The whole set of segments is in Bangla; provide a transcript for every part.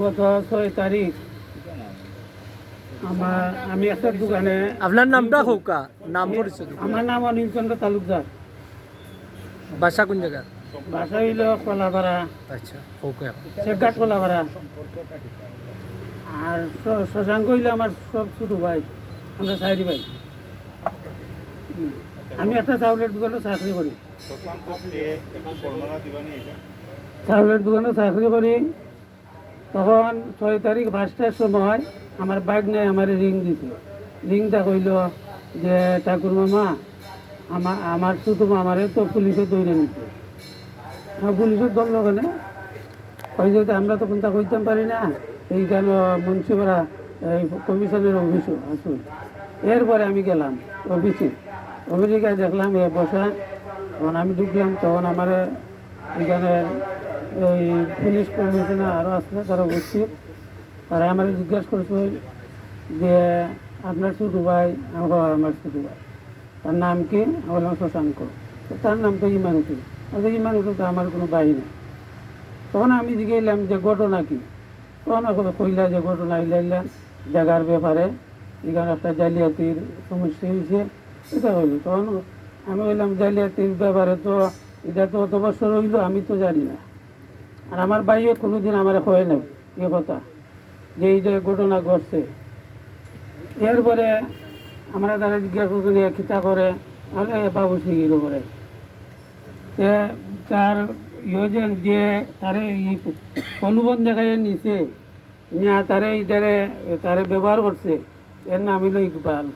গত 6 তারিখ আমি একটা দোকানে। আপনার নামটা হোকা, নাম পরিচয়। আমার নাম অনিলচন্দ্র তালুকদার। বাসা কোন জায়গা? বাসা হইল কলাপাড়া, আচ্ছা, হোকা। শেখঘাট কলাপাড়া। আর শশাঙ্ক হইল আমার সব ছোট ভাই, আমরা 4 ভাই। আমি একটা চাউলের দোকানে চাকরি করি। চাউলের দোকানে চাকরি করি। তখন 6 তারিখ 5টার সময় আমার বাইক নেই, আমার রিং দিছে। রিংটা কইল যে ঠাকুর মামা, আমার ছোটো মামারে তো পুলিশে ধরে নিচ্ছে। পুলিশের দল ওখানে কই যে আমরা তো কোনটা কইতাম পারি না, এইখানে মুন্সিপাড়া কমিশনের অফিসও আসুন। এরপরে আমি গেলাম অফিসে দেখলাম এ বসা। তখন আমি ঢুকলাম, তখন আমার এখানে ওই পুলিশ কমিশনার আরও আসলে তারা উপস্থিত। তারা আমার জিজ্ঞাসা করছে যে আপনার ছোটো ভাই। আমার ছোটো ভাই, তার নাম কি? আমি বললাম শশাঙ্ক। তার নাম তো ইমানুটি। ইমানুটি তো আমার কোনো ভাই নেই। তখন আমি জিজ্ঞাসলাম যে ঘটনা কি? তখন কইলা যে ঘটনা ইলাইলাম জায়গার ব্যাপারে, এখানে একটা জালিয়াতির সমস্যা হয়েছে, এটা হইল। তখন আমি বললাম জালিয়াতির ব্যাপারে তো এটা তো অত বছর হইল, আমি তো জানি না। আর আমার ভাইও কোনোদিন আমার হয় নাই এ কথা যে এই যে ঘটনা ঘটছে। এরপরে আমরা তারা জিজ্ঞাসা করছি খিতা করে বাবু সিংহির করে তার ইয়োজন যে তারে অনুবন জায়গায় নিচে নিয়ে তারে এইটারে তারে ব্যবহার করছে। এর নাম হইল ইকবাল।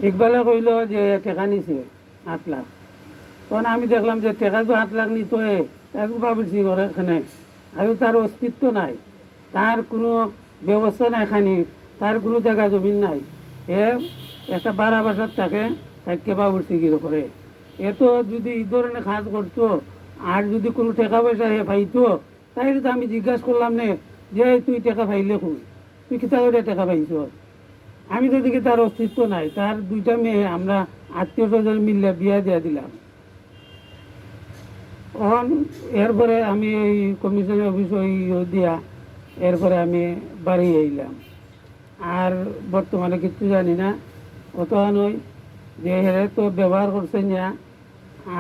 ইকবালে কইল যে টেকা নিছে 8 লাখ। তখন আমি দেখলাম যে টেকা তো 8 লাখ নিত, তাকে বাবুল সিং এখানে আর তার অস্তিত্ব নাই, তার কোনো ব্যবস্থা নাই, খানি তার কোনো জায়গা জমিন নাই। এ একটা 12 বছর তাকে বাবুল সিংয়ের করে। এ তো যদি এই ধরনের কাজ করতো আর যদি কোনো টাকা পয়সা এ পাইতো, তাই তো আমি জিজ্ঞাসা করলাম নে যে তুই টাকা পাইলে খুব, তুই কিতা করে টাকা পাইছ? আমি তো দেখি তার অস্তিত্ব নাই। তার 2টা মেয়ে আমরা আত্মীয় স্বজন মিললে বিয়া দিয়া দিলাম। তখন এরপরে আমি এই কমিশনের অফিস দিয়া এরপরে আমি বাড়ি আইলাম। আর বর্তমানে কিছু জানি না। অত নয় যে হেরে তো ব্যবহার করছে না।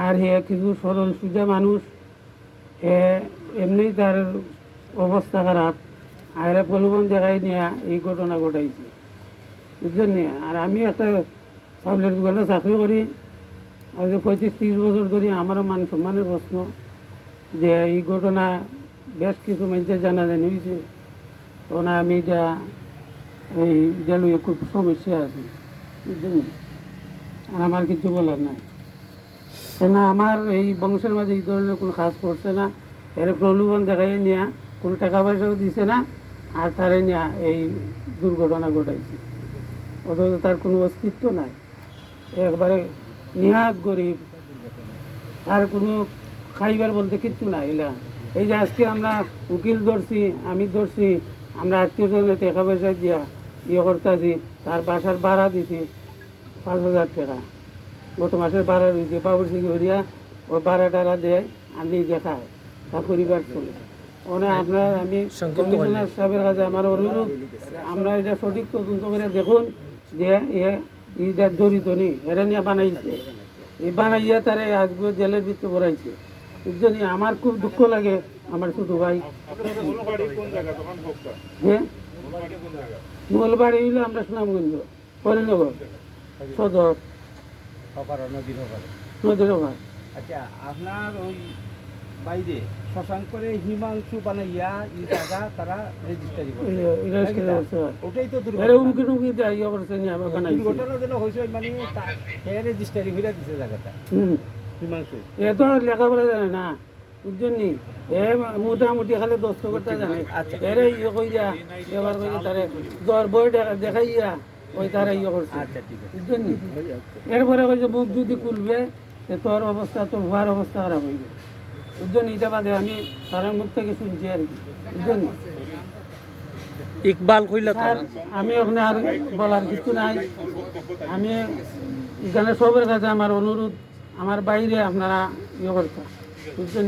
আর হে কিছু সরল সোজা মানুষ, এমনি তার অবস্থা খারাপ। আর প্রলোভন দেখাই নিয়ে এই ঘটনা ঘটাইছে, বুঝলেন নি? আর আমি একটা চাউলের দোকানে চাকরি করি। আর 35-30 বছর ধরে আমারও মান সম্মানের প্রশ্ন যে এই ঘটনা বেশ কিছু মানুষের জানাজানি হয়েছে। তখন আমি এটা এই জেলুয়ে খুব সমস্যা আছে, বুঝলেন। আর আমার কিছু বলার নাই। না আমার এই বংশের মাঝে এই ধরনের কোনো কাজ করছে না। এর প্রলোভন দেখাই নেওয়া, কোনো টাকা পয়সাও দিছে না। আর তারে নেওয়া এই দুর্ঘটনা ঘটাইছে, অথচ তার কোনো অস্তিত্ব নাই। একবারে নিহাত গরিব, আর কোনো খাইবার বলতে কিচ্ছু নাই। এলা এই যে আজকে আমরা উকিল ধরছি, আমি ধরছি, আমরা আত্মীয় স্বজনের টাকা পয়সা দিয়া করতেছি। তার বাসার ভাড়া দিছি 5,000 টাকা। গত মাসের ভাড়া দিয়েছে বাবুর সিং হরিয়া। ওই ভাড়া টাড়া দেয় আর নিজে খায়, তার পরিবার চলে। আপনার আমি কমিশনার সাহেবের কাছে আমার অনুরোধ, আমরা এটা সঠিক তদন্ত করে দেখুন যে এটা জড়িত নেই, এরা নিয়ে বানাইছে। এই বানাইয়া তারা আজকে জেলের ভিতরে পড়াইছে, বুঝছেন। আমার খুব দুঃখ লাগে আমার ছোটো ভাই। হ্যাঁ, মূলবাড়ি হইলো আমরা সুনামগঞ্জ হরিনগর সদর নদীর ওভার। আচ্ছা, আপনার ওই বাইরে শশাঙ্করে হিমাংশু বানাইয়া এই জায়গা তারা রেজিস্ট্রি করে, ওটাই তো দুর্ঘটনা যেন হয়েছে, মানে রেজিস্ট্রি হইয়া দিছে জায়গাটা। হিমাংশু এ তো লেখাপড়া জানে না, বুঝছেন নি। এ মোটামুটি খালি দস্ত করতে জানে। এরে ইয়ে কইয়া ব্যবহার করে তারে জ্বর বই দেখাইয়া ওই তারা ইয়ে করছে, বুঝছেন নি। এরপরে কইছে মুখ যদি খুলবে তোর অবস্থা, তোর ভুয়ার অবস্থা খারাপ হইবে, বুঝছেন। এটা বাদে আমি তার মুখ থেকে শুনছি আর কি, বুঝছেন। ইকবাল কইলা আমি ওখানে আর বলার কিছু নাই। আমি এখানে সবের কাছে আমার অনুরোধ, আমার বাইরে আপনারা ইয়ে করতে, বুঝছেন।